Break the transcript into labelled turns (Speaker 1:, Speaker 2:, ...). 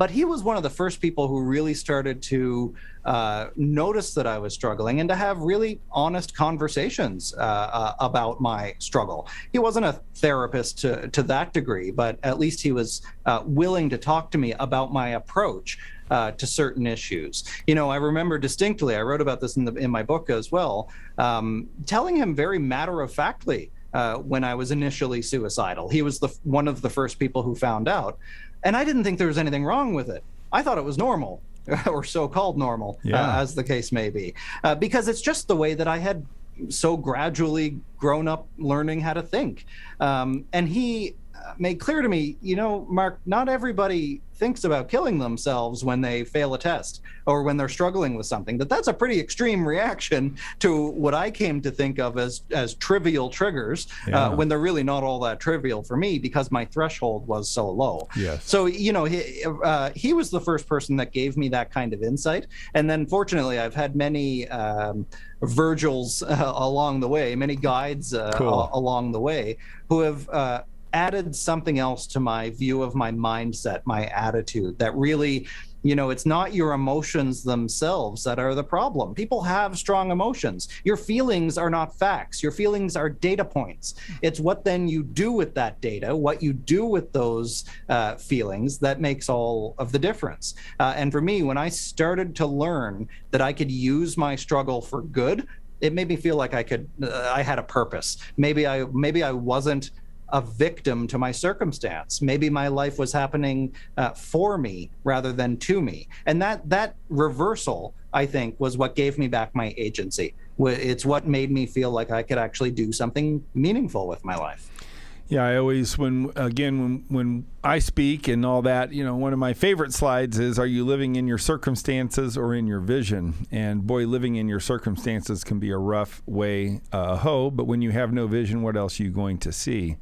Speaker 1: But he was one of the first people who really started to notice that I was struggling and to have really honest conversations about my struggle. He wasn't a therapist to that degree, but at least he was willing to talk to me about my approach to certain issues. I remember distinctly, I wrote about this in my book as well, telling him very matter-of-factly when I was initially suicidal. He was one of the first people who found out. And I didn't think there was anything wrong with it. I thought it was normal, or so-called normal, as the case may be, because it's just the way that I had so gradually grown up learning how to think. And he made clear to me, Mark, not everybody thinks about killing themselves when they fail a test or when they're struggling with something. That's a pretty extreme reaction to what I came to think of as trivial triggers, when they're really not all that trivial for me because my threshold was so low.
Speaker 2: Yes.
Speaker 1: So, he was the first person that gave me that kind of insight. And then fortunately, I've had many Virgils along the way, many guides along the way who have added something else to my view of my mindset, my attitude, that really, it's not your emotions themselves that are the problem. People have strong emotions. Your feelings are not facts. Your feelings are data points. It's what then you do with that data, what you do with those feelings that makes all of the difference. And for me, when I started to learn that I could use my struggle for good, it made me feel like I had a purpose. Maybe I wasn't a victim to my circumstance. Maybe my life was happening for me rather than to me. And that reversal, I think, was what gave me back my agency. It's what made me feel like I could actually do something meaningful with my life.
Speaker 2: Yeah, I always, when I speak and all that, one of my favorite slides is, are you living in your circumstances or in your vision? And boy, living in your circumstances can be a rough way, but when you have no vision, what else are you going to see?